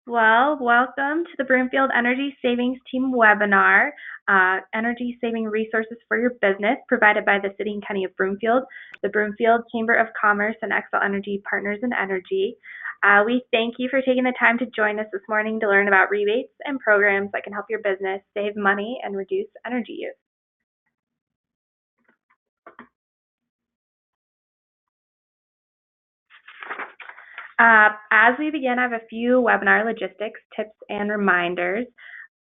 Well, welcome to the Broomfield Energy Savings Team webinar, Energy Saving Resources for Your Business, provided by the City and County of Broomfield, the Broomfield Chamber of Commerce, and Xcel Energy Partners in Energy. We thank you for taking the time to join us this morning to learn about rebates and programs that can help your business save money and reduce energy use. As we begin, I have a few webinar logistics, tips, and reminders.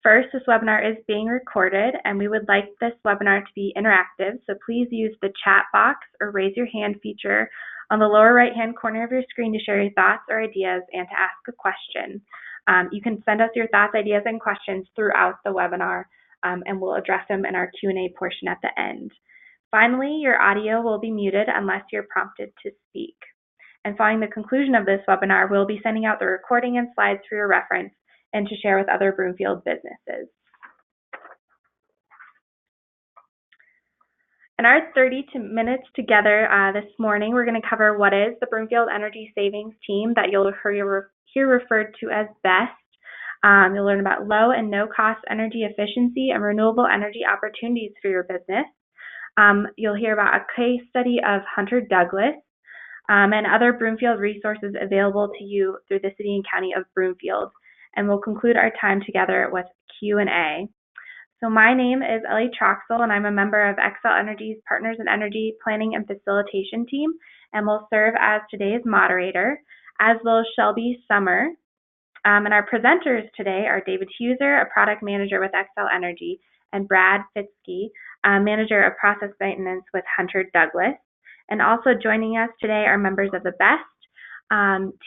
First, this webinar is being recorded, and we would like this webinar to be interactive, so please use the chat box or raise your hand feature on the lower right-hand corner of your screen to share your thoughts or ideas and to ask a question. You can send us your thoughts, ideas, and questions throughout the webinar, and we'll address them in our Q&A portion at the end. Finally, your audio will be muted unless you're prompted to speak. And following the conclusion of this webinar, we'll be sending out the recording and slides for your reference and to share with other Broomfield businesses. In our 30 minutes together this morning, we're going to cover what is the Broomfield Energy Savings Team that you'll hear referred to as BEST. You'll learn about low and no cost energy efficiency and renewable energy opportunities for your business. You'll hear about a case study of Hunter Douglas, and other Broomfield resources available to you through the City and County of Broomfield. And we'll conclude our time together with Q&A. So my name is Ellie Troxel, and I'm a member of Xcel Energy's Partners in Energy Planning and Facilitation team, and will serve as today's moderator, as will Shelby Summer. And our presenters today are David Huser, a product manager with Xcel Energy, and Brad Fitzke, manager of process maintenance with Hunter Douglas. And also joining us today are members of the BEST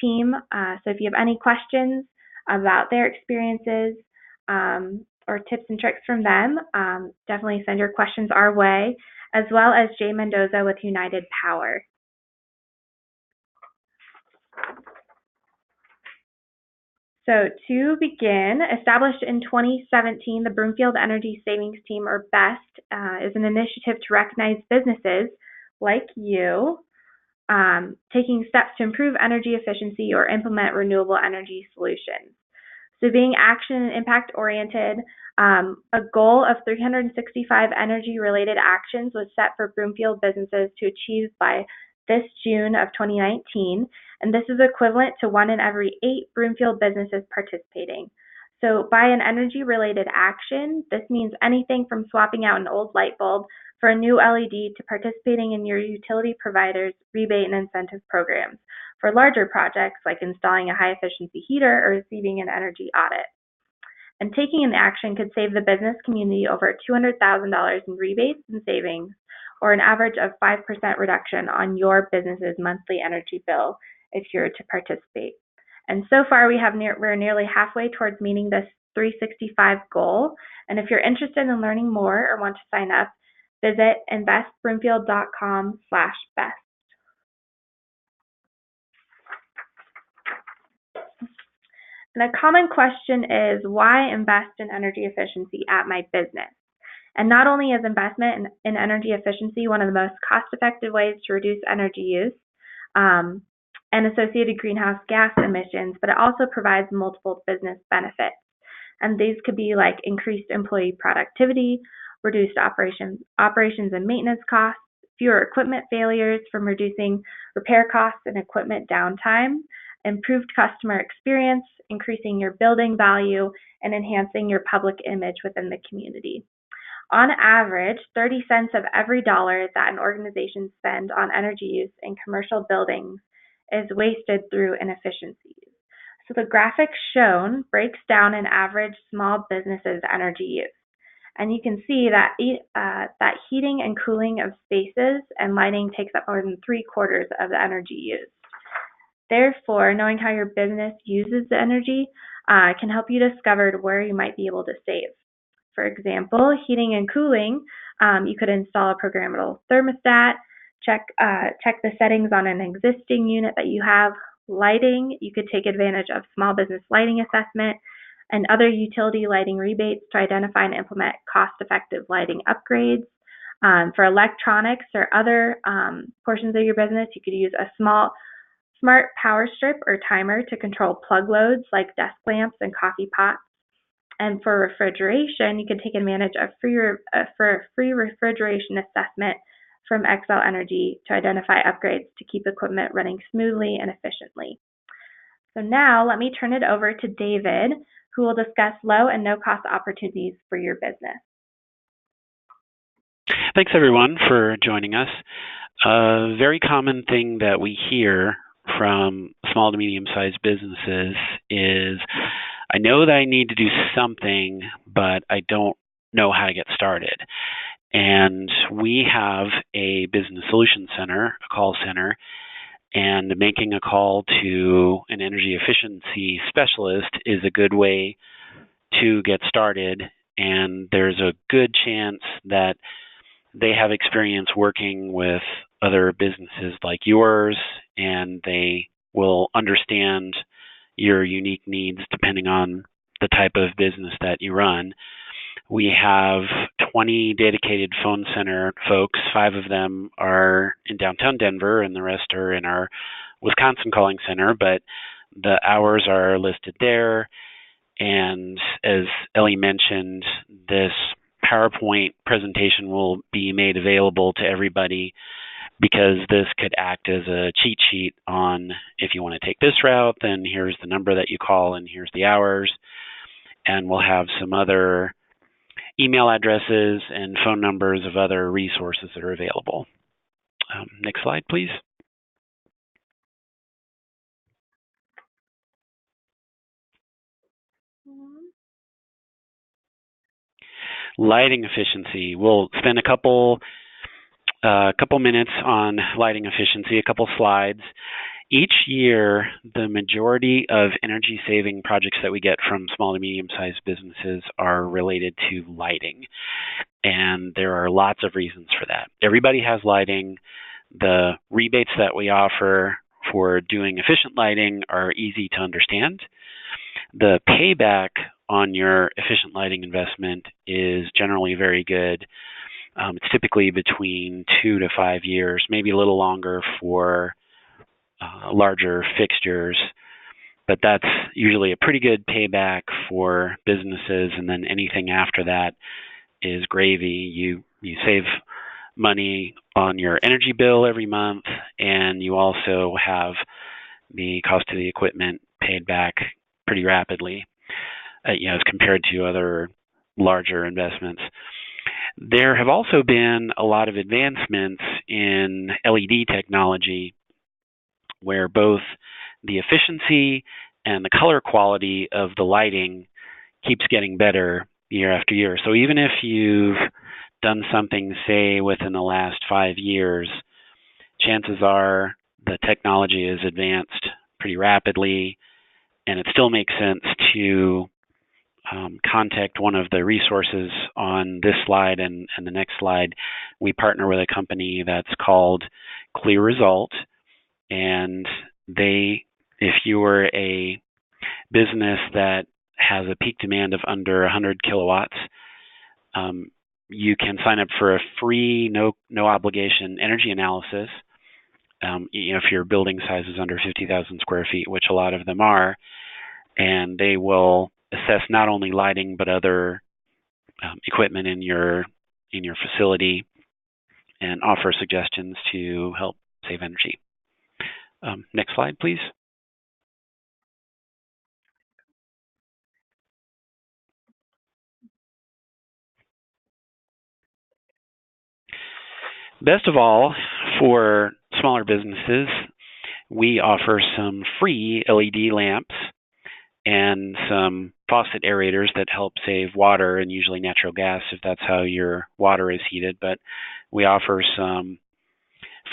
team. So if you have any questions about their experiences or tips and tricks from them, definitely send your questions our way, as well as Jay Mendoza with United Power. So to begin, established in 2017, the Broomfield Energy Savings Team, or BEST, is an initiative to recognize businesses like you, taking steps to improve energy efficiency or implement renewable energy solutions. So being action and impact oriented, a goal of 365 energy-related actions was set for Broomfield businesses to achieve by this June of 2019, and this is equivalent to 1 in every 8 Broomfield businesses participating. So by an energy-related action, this means anything from swapping out an old light bulb for a new LED to participating in your utility provider's rebate and incentive programs for larger projects like installing a high-efficiency heater or receiving an energy audit. And taking an action could save the business community over $200,000 in rebates and savings, or an average of 5% reduction on your business's monthly energy bill if you're to participate. And so far, we're nearly halfway towards meeting this 365 goal. And if you're interested in learning more or want to sign up, visit investbroomfield.com/best. And a common question is, why invest in energy efficiency at my business? And not only is investment in energy efficiency one of the most cost-effective ways to reduce energy use and associated greenhouse gas emissions, but it also provides multiple business benefits. And these could be like increased employee productivity, reduced operations and maintenance costs, fewer equipment failures from reducing repair costs and equipment downtime, improved customer experience, increasing your building value, and enhancing your public image within the community. On average, 30 cents of every dollar that an organization spends on energy use in commercial buildings is wasted through inefficiencies. So the graphic shown breaks down an average small business's energy use. And you can see that that heating and cooling of spaces and lighting takes up more than 3/4 of the energy used. Therefore, knowing how your business uses the energy can help you discover where you might be able to save. For example, heating and cooling, you could install a programmable thermostat, check the settings on an existing unit that you have. Lighting, you could take advantage of small business lighting assessment and other utility lighting rebates to identify and implement cost-effective lighting upgrades. For electronics or other portions of your business, you could use a small smart power strip or timer to control plug loads like desk lamps and coffee pots. And for refrigeration, you can take advantage of for a free refrigeration assessment from Xcel Energy to identify upgrades to keep equipment running smoothly and efficiently. So now let me turn it over to David, who will discuss low and no-cost opportunities for your business. Thanks, everyone, for joining us. A very common thing that we hear from small to medium-sized businesses is, I know that I need to do something, but I don't know how to get started. And we have a business solution center, a call center, and making a call to an energy efficiency specialist is a good way to get started. And there's a good chance that they have experience working with other businesses like yours, and they will understand your unique needs depending on the type of business that you run. We have 20 dedicated phone center folks. 5 of them are in downtown Denver, and the rest are in our Wisconsin calling center, but the hours are listed there. And as Ellie mentioned, this PowerPoint presentation will be made available to everybody because this could act as a cheat sheet on, if you want to take this route, then here's the number that you call and here's the hours. And we'll have some other email addresses and phone numbers of other resources that are available. Next slide, please. Lighting efficiency. We'll spend a couple minutes on lighting efficiency, a couple slides. Each year, the majority of energy-saving projects that we get from small to medium-sized businesses are related to lighting. And there are lots of reasons for that. Everybody has lighting. The rebates that we offer for doing efficient lighting are easy to understand. The payback on your efficient lighting investment is generally very good. It's typically between 2 to 5 years, maybe a little longer for larger fixtures, but that's usually a pretty good payback for businesses, and then anything after that is gravy. You save money on your energy bill every month, and you also have the cost of the equipment paid back pretty rapidly, as compared to other larger investments. There have also been a lot of advancements in LED technology where both the efficiency and the color quality of the lighting keeps getting better year after year. So even if you've done something, say, within the last 5 years, chances are the technology has advanced pretty rapidly, and it still makes sense to contact one of the resources on this slide and the next slide. We partner with a company that's called Clear Result, and if you are a business that has a peak demand of under 100 kilowatts, you can sign up for a free, no obligation energy analysis. If your building size is under 50,000 square feet, which a lot of them are, and they will assess not only lighting but other equipment in your facility and offer suggestions to help save energy. Next slide, please. Best of all, for smaller businesses, we offer some free LED lamps and some faucet aerators that help save water and usually natural gas if that's how your water is heated. But we offer some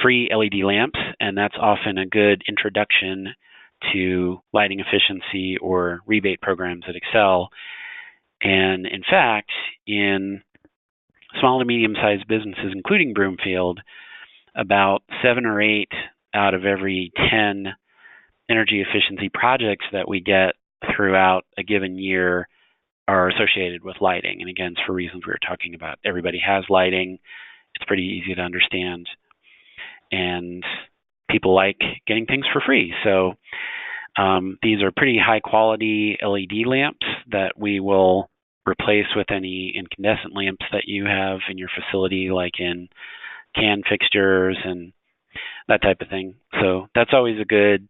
free LED lamps, and that's often a good introduction to lighting efficiency or rebate programs at Xcel. And in fact, in small to medium-sized businesses, including Broomfield, about 7 or 8 out of every 10 energy efficiency projects that we get throughout a given year are associated with lighting. And again, it's for reasons we were talking about. Everybody has lighting. It's pretty easy to understand. And people like getting things for free. So these are pretty high quality LED lamps that we will replace with any incandescent lamps that you have in your facility, like in can fixtures and that type of thing. So that's always a good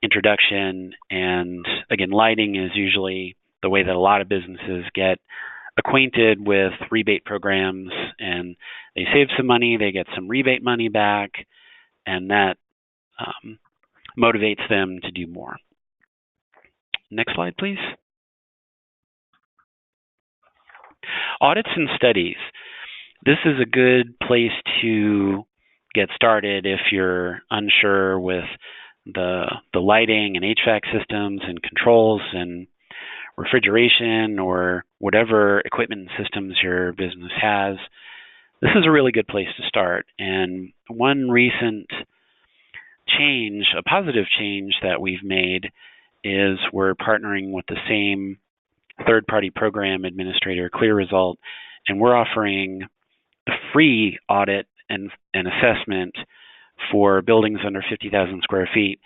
introduction. And again, lighting is usually the way that a lot of businesses get acquainted with rebate programs, and they save some money, they get some rebate money back, and that motivates them to do more. Next slide, please. Audits and studies. This is a good place to get started if you're unsure with the lighting and HVAC systems and controls and refrigeration or whatever equipment and systems your business has. This is a really good place to start. And one recent change, a positive change that we've made, is we're partnering with the same third-party program administrator, ClearResult, and we're offering a free audit and assessment for buildings under 50,000 square feet.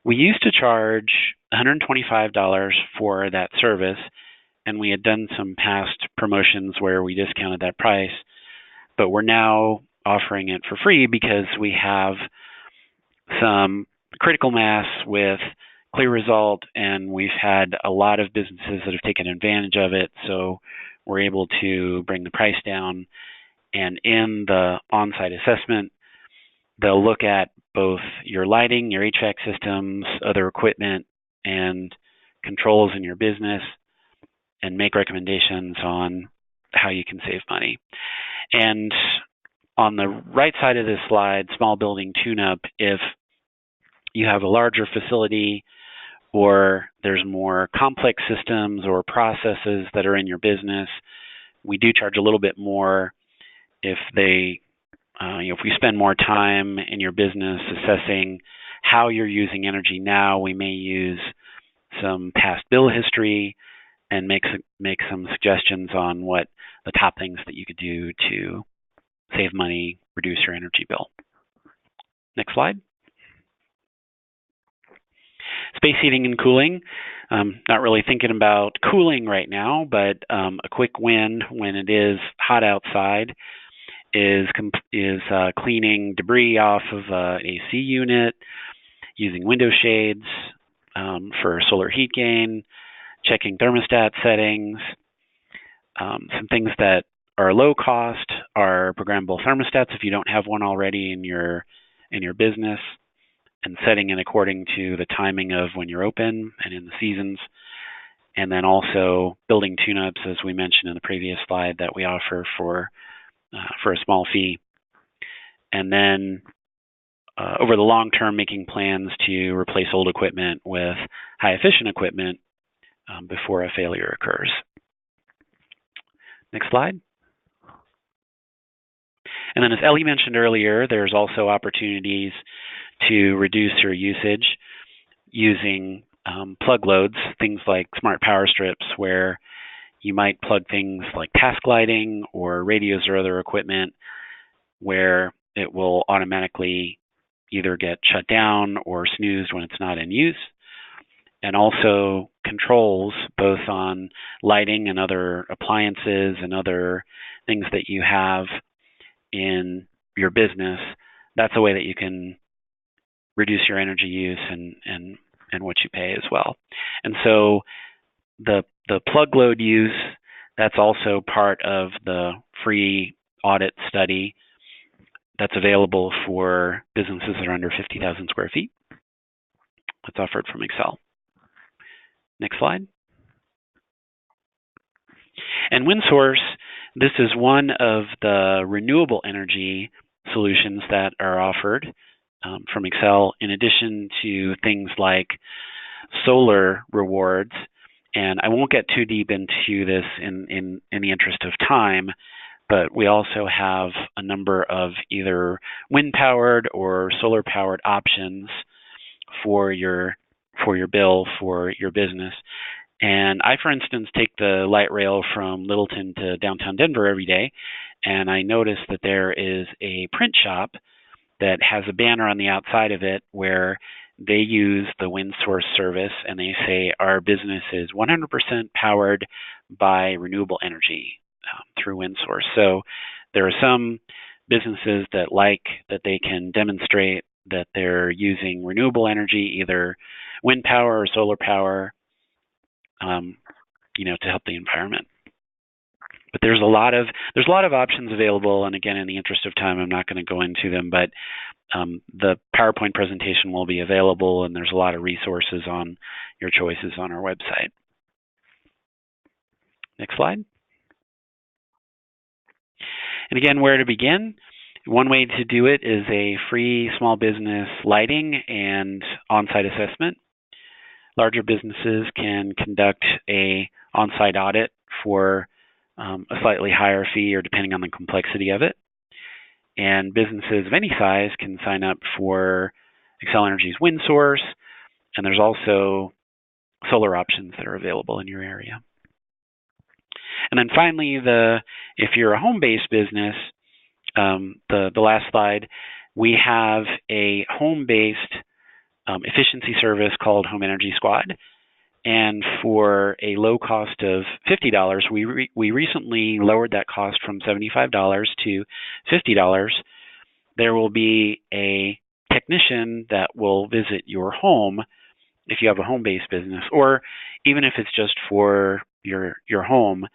We used to charge $125 for that service, and we had done some past promotions where we discounted that price, but we're now offering it for free because we have some critical mass with ClearResult, and we've had a lot of businesses that have taken advantage of it, so we're able to bring the price down. And in the on-site assessment, they'll look at both your lighting, your HVAC systems, other equipment, and controls in your business, and make recommendations on how you can save money. And on the right side of this slide, small building tune-up, if you have a larger facility or there's more complex systems or processes that are in your business, we do charge a little bit more if they if we spend more time in your business assessing how you're using energy now. We may use some past bill history and make some suggestions on what the top things that you could do to save money, reduce your energy bill. Next slide. Space heating and cooling. Not really thinking about cooling right now, but a quick win when it is hot outside is cleaning debris off of an AC unit, using window shades for solar heat gain, checking thermostat settings. Some things that are low cost are programmable thermostats if you don't have one already in your business, and setting it according to the timing of when you're open and in the seasons. And then also building tune-ups, as we mentioned in the previous slide, that we offer for a small fee. And then over the long term, making plans to replace old equipment with high efficient equipment before a failure occurs. Next slide. And then, as Ellie mentioned earlier, there's also opportunities to reduce your usage using plug loads, things like smart power strips, where you might plug things like task lighting or radios or other equipment where it will automatically either get shut down or snoozed when it's not in use. And also controls both on lighting and other appliances and other things that you have in your business. That's a way that you can reduce your energy use and what you pay as well. And so the plug load use, that's also part of the free audit study that's available for businesses that are under 50,000 square feet. That's offered from Xcel. Next slide. And WindSource, this is one of the renewable energy solutions that are offered from Xcel, in addition to things like solar rewards. And I won't get too deep into this in the interest of time, but we also have a number of either wind-powered or solar-powered options for your bill for your business. And I, for instance, take the light rail from Littleton to downtown Denver every day, and I noticed that there is a print shop that has a banner on the outside of it where they use the wind source service and they say our business is 100% powered by renewable energy through wind source. So there are some businesses that like that they can demonstrate that they're using renewable energy, either wind power or solar power, to help the environment. But there's a lot of options available, and again, in the interest of time, I'm not going to go into them. But the PowerPoint presentation will be available, and there's a lot of resources on your choices on our website. Next slide. And again, where to begin? One way to do it is a free small business lighting and on-site assessment. Larger businesses can conduct a on-site audit for a slightly higher fee or depending on the complexity of it. And businesses of any size can sign up for Xcel Energy's wind source, and there's also solar options that are available in your area. And then finally, if you're a home-based business, the last slide, we have a home-based efficiency service called Home Energy Squad. And for a low cost of $50, we recently lowered that cost from $75 to $50. There will be a technician that will visit your home if you have a home-based business, or even if it's just for your home,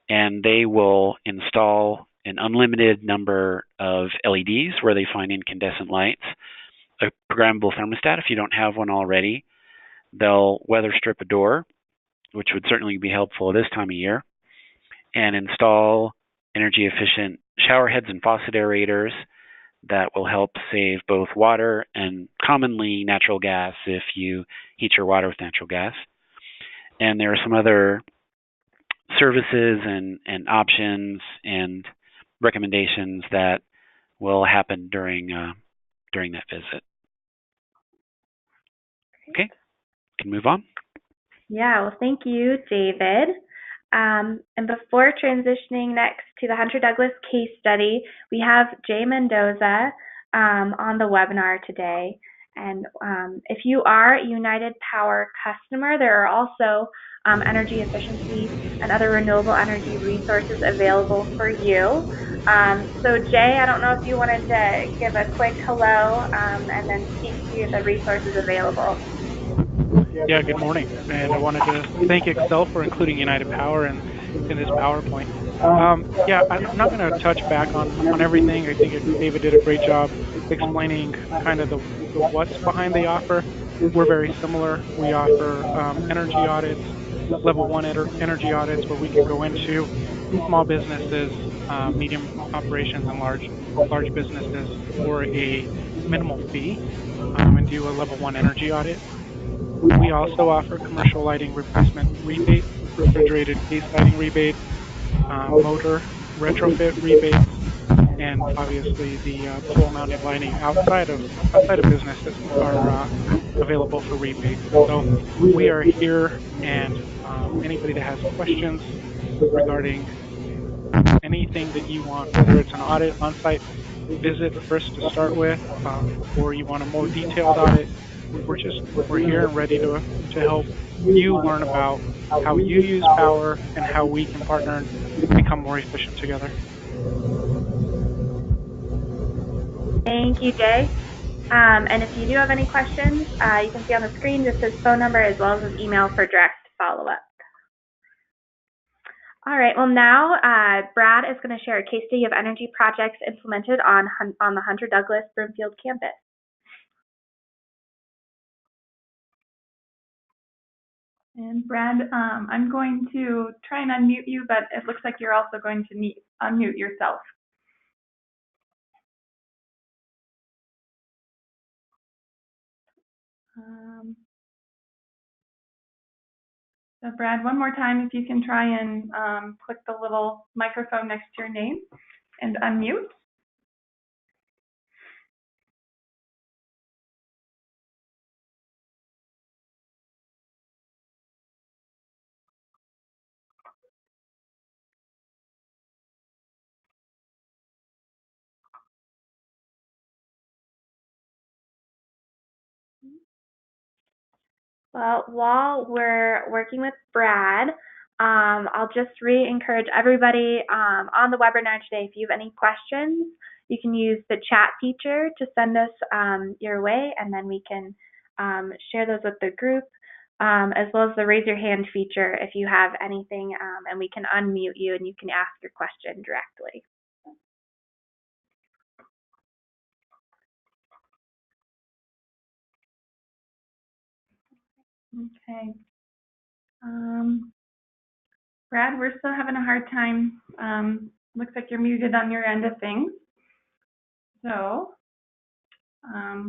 and they will install an unlimited number of LEDs where they find incandescent lights, a programmable thermostat if you don't have one already. They'll weather strip a door, which would certainly be helpful this time of year, and install energy efficient shower heads and faucet aerators that will help save both water and commonly natural gas if you heat your water with natural gas. And there are some other services and options and recommendations that will happen during that visit. Okay, can move on. Yeah, well, thank you, David. And before transitioning next to the Hunter Douglas case study, we have Jay Mendoza on the webinar today. And if you are a United Power customer, there are also energy efficiency and other renewable energy resources available for you. So Jay, I don't know if you wanted to give a quick hello and then speak to the resources available. Yeah, good morning. And I wanted to thank Xcel for including United Power in this PowerPoint. Yeah, I'm not going to touch back on everything. I think David did a great job explaining kind of the what's behind the offer. We're very similar. We offer energy audits, level 1 energy audits, where we can go into small businesses, medium operations, and large businesses for a minimal fee and do a level 1 energy audit. We also offer commercial lighting replacement rebates, refrigerated case lighting rebates, motor retrofit rebates, and obviously the pole-mounted lighting outside of businesses are available for rebates. So we are here, and anybody that has questions regarding anything that you want, whether it's an audit on-site visit first to start with, or you want a more detailed audit, we're here and ready to help you learn about how you use power and how we can partner and become more efficient together. Thank you, Jay. And if you do have any questions, you can see on the screen just his phone number as well as his email for direct follow-up. All right, well now Brad is going to share a case study of energy projects implemented on the Hunter Douglas Broomfield campus. And Brad, I'm going to try and unmute you, but it looks like you're also going to unmute yourself. So Brad, one more time, if you can try and click the little microphone next to your name and unmute. Well, while we're working with Brad, I'll just encourage everybody on the webinar today, if you have any questions, you can use the chat feature to send us your way, and then we can share those with the group, as well as the raise your hand feature if you have anything, and we can unmute you and you can ask your question directly. Okay. Brad, we're still having a hard time. Looks like you're muted on your end of things. So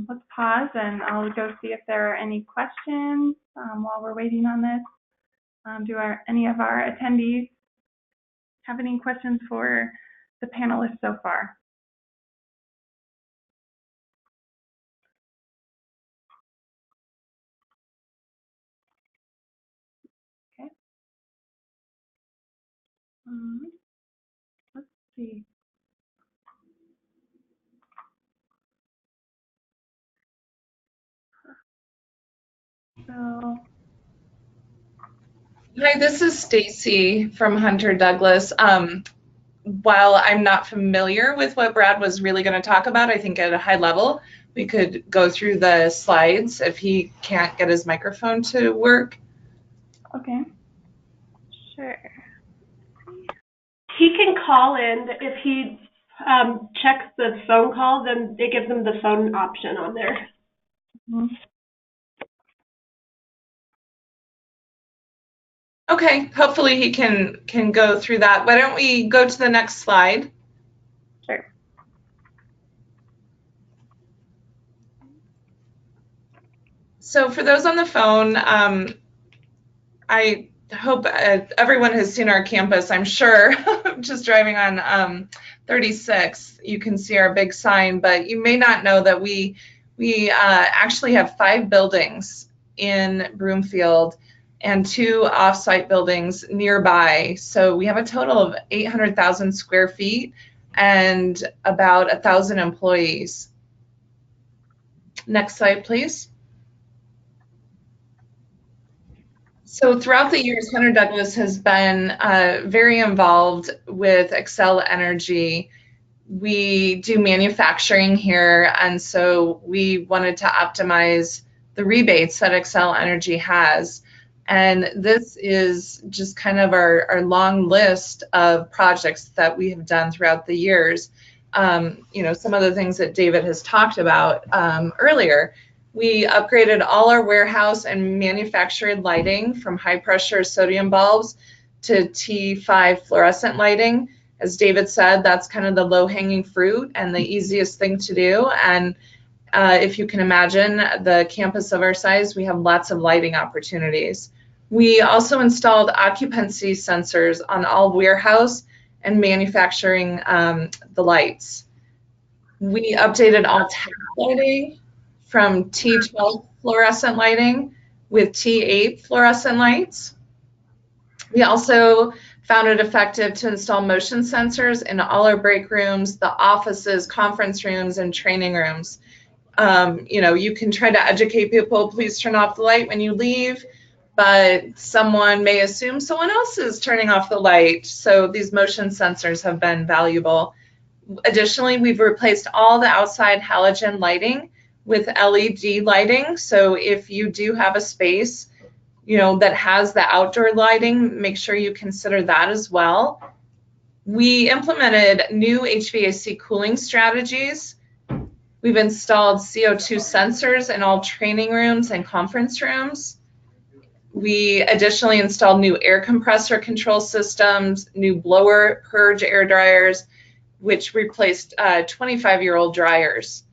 let's pause and I'll go see if there are any questions while we're waiting on this. Do any of our attendees have any questions for the panelists so far? Okay. Let's see. So, hi, this is Stacy from Hunter Douglas. While I'm not familiar with what Brad was really going to talk about, I think at a high level, we could go through the slides if he can't get his microphone to work. okay. Sure. He can call in. If he checks the phone call, then it gives him the phone option on there. Mm-hmm. Okay, hopefully he can go through that. Why don't we go to the next slide? Sure. So for those on the phone, I hope everyone has seen our campus, I'm sure. Just driving on 36, you can see our big sign, but you may not know that we actually have 5 buildings in Broomfield and 2 off-site buildings nearby. So we have a total of 800,000 square feet and about 1,000 employees. Next slide, please. So throughout the years, Hunter Douglas has been very involved with Xcel Energy. We do manufacturing here, and so we wanted to optimize the rebates that Xcel Energy has. And this is just kind of our long list of projects that we have done throughout the years. You know, some of the things that David has talked about earlier. We upgraded all our warehouse and manufactured lighting from high pressure sodium bulbs to T5 fluorescent lighting. As David said, that's kind of the low hanging fruit and the easiest thing to do. And if you can imagine the campus of our size, we have lots of lighting opportunities. We also installed occupancy sensors on all warehouse and manufacturing the lights. We updated all tap lighting from T12 fluorescent lighting with T8 fluorescent lights. We also found it effective to install motion sensors in all our break rooms, the offices, conference rooms, and training rooms. You know, you can try to educate people, please turn off the light when you leave, but someone may assume someone else is turning off the light. So these motion sensors have been valuable. Additionally, we've replaced all the outside halogen lighting with LED lighting. So if you do have a space, you know, that has the outdoor lighting, make sure you consider that as well. We implemented new HVAC cooling strategies. We've installed CO2 sensors in all training rooms and conference rooms. We additionally installed new air compressor control systems, new blower purge air dryers, which replaced 25-year-old dryers.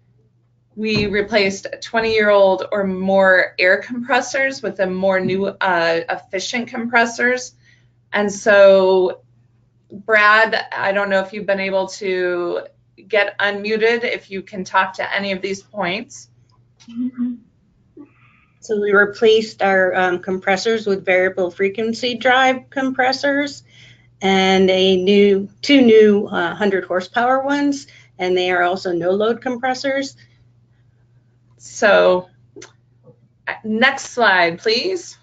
We replaced 20-year-old or more air compressors with the more new efficient compressors. And so, Brad, I don't know if you've been able to get unmuted, if you can talk to any of these points. Mm-hmm. So we replaced our compressors with variable frequency drive compressors and two new 100 horsepower ones, and they are also no load compressors. So Next slide, please.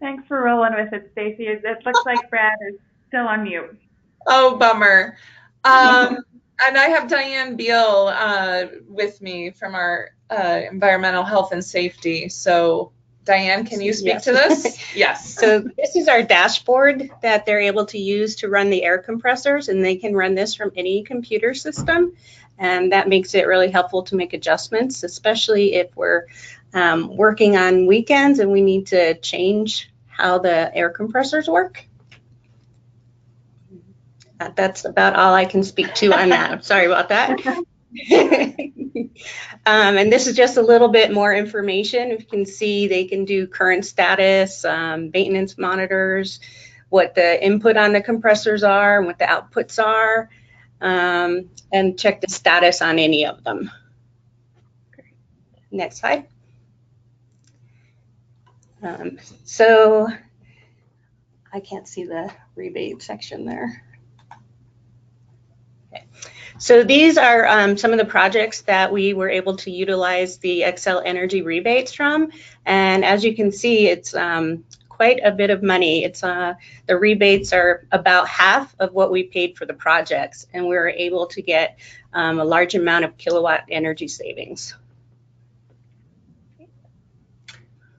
Thanks for rolling with it, Stacy. It looks like Brad is still on mute. Oh, bummer. And I have Diane Beal with me from our environmental health and safety. So Diane, can you speak to this? Yes. So this is our dashboard that they're able to use to run the air compressors, and they can run this from any computer system. And that makes it really helpful to make adjustments, especially if we're working on weekends and we need to change how the air compressors work. That's about all I can speak to on that. I'm sorry about that. And this is just a little bit more information. You can see they can do current status, maintenance monitors, what the input on the compressors are and what the outputs are, and check the status on any of them. Next slide. So I can't see the rebate section there. So these are some of the projects that we were able to utilize the Xcel Energy rebates from. And as you can see, it's quite a bit of money. It's the rebates are about half of what we paid for the projects. And we were able to get a large amount of kilowatt energy savings.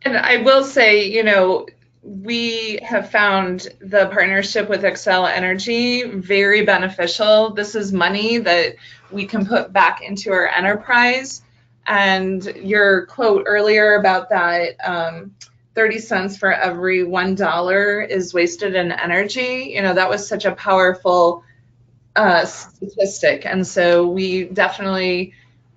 And I will say, you know, we have found the partnership with Xcel Energy very beneficial. This is money that we can put back into our enterprise. And your quote earlier about that 30 cents for every $1 is wasted in energy, you know, that was such a powerful statistic. And so we definitely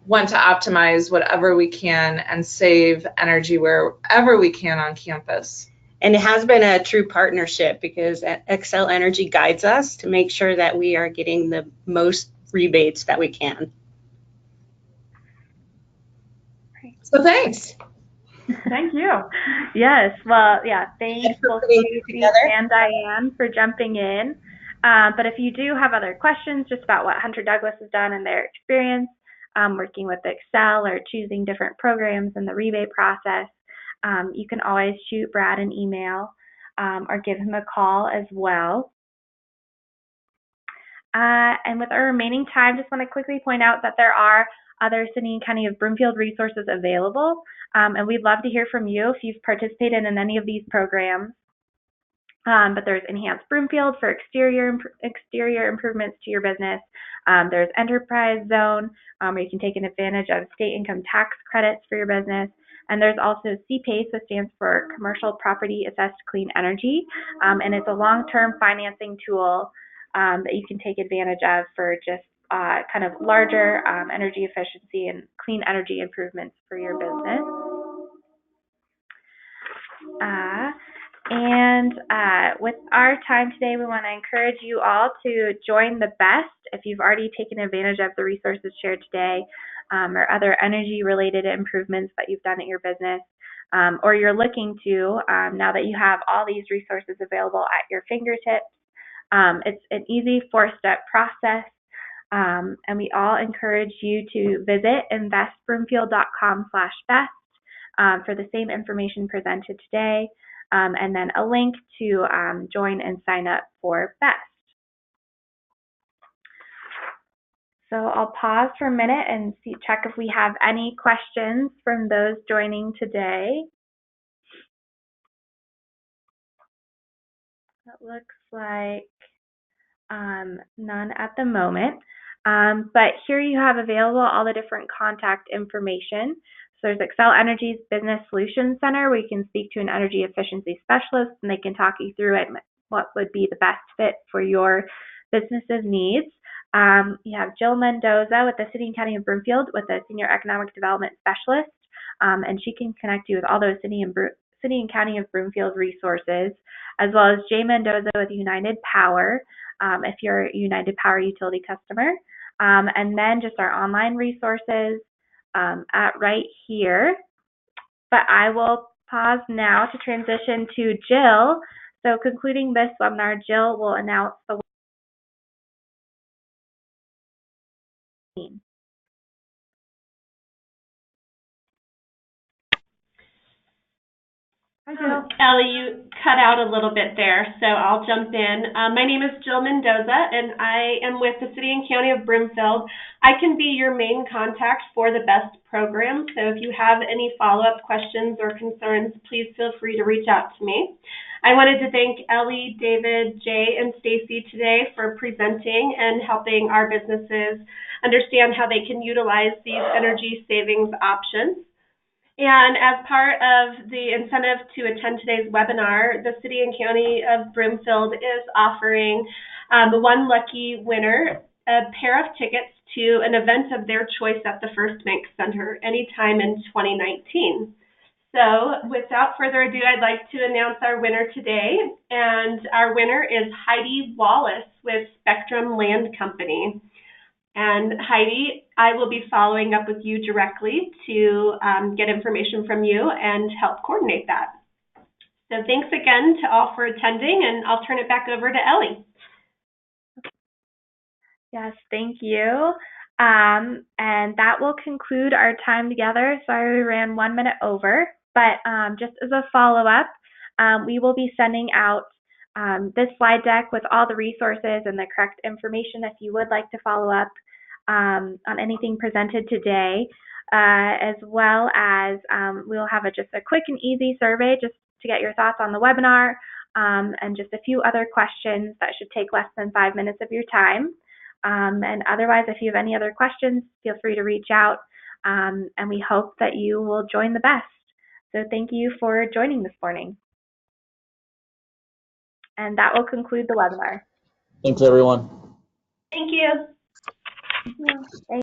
want to optimize whatever we can and save energy wherever we can on campus. And it has been a true partnership because Xcel Energy guides us to make sure that we are getting the most rebates that we can. So thanks. Thank you. Yes, well, yeah, thanks both Stacy and Diane for jumping in. But if you do have other questions just about what Hunter Douglas has done and their experience working with Xcel or choosing different programs in the rebate process, you can always shoot Brad an email or give him a call as well. And with our remaining time, just want to quickly point out that there are other City and County of Broomfield resources available. And we'd love to hear from you if you've participated in any of these programs. But there's Enhanced Broomfield for exterior improvements to your business. There's Enterprise Zone, where you can take advantage of state income tax credits for your business. And there's also CPACE, which stands for Commercial Property Assessed Clean Energy. And it's a long-term financing tool that you can take advantage of for just kind of larger energy efficiency and clean energy improvements for your business. And with our time today, we want to encourage you all to join the BEST if you've already taken advantage of the resources shared today, or other energy-related improvements that you've done at your business, or you're looking to now that you have all these resources available at your fingertips. It's an easy 4-step process, and we all encourage you to visit investbroomfield.com/best for the same information presented today, and then a link to join and sign up for BEST. So I'll pause for a minute and check if we have any questions from those joining today. It looks like none at the moment. But here you have available all the different contact information. So there's Xcel Energy's Business Solutions Center, where you can speak to an energy efficiency specialist, and they can talk you through it, what would be the best fit for your business's needs. You have Jill Mendoza with the City and County of Broomfield with a Senior Economic Development Specialist, and she can connect you with all those City and County of Broomfield resources, as well as Jay Mendoza with United Power, if you're a United Power utility customer, and then just our online resources at right here. But I will pause now to transition to Jill. So concluding this webinar, Jill will announce the Hi, Jill. Ellie, you cut out a little bit there, so I'll jump in. My name is Jill Mendoza, and I am with the City and County of Broomfield. I can be your main contact for the BEST program, so if you have any follow-up questions or concerns, please feel free to reach out to me. I wanted to thank Ellie, David, Jay, and Stacy today for presenting and helping our businesses understand how they can utilize these energy savings options. And as part of the incentive to attend today's webinar, the City and County of Broomfield is offering one lucky winner a pair of tickets to an event of their choice at the First Bank Center anytime in 2019. So without further ado, I'd like to announce our winner today. And our winner is Heidi Wallace with Spectrum Land Company. And Heidi, I will be following up with you directly to get information from you and help coordinate that. So thanks again to all for attending, and I'll turn it back over to Ellie. Yes, thank you. And that will conclude our time together. Sorry we ran 1 minute over, but just as a follow-up, we will be sending out this slide deck with all the resources and the correct information if you would like to follow up on anything presented today, as well as we'll have just a quick and easy survey just to get your thoughts on the webinar, and just a few other questions that should take less than 5 minutes of your time. And otherwise, if you have any other questions, feel free to reach out, and we hope that you will join the BEST. So thank you for joining this morning. And that will conclude the webinar. Thanks, everyone. Thank you. Thank you.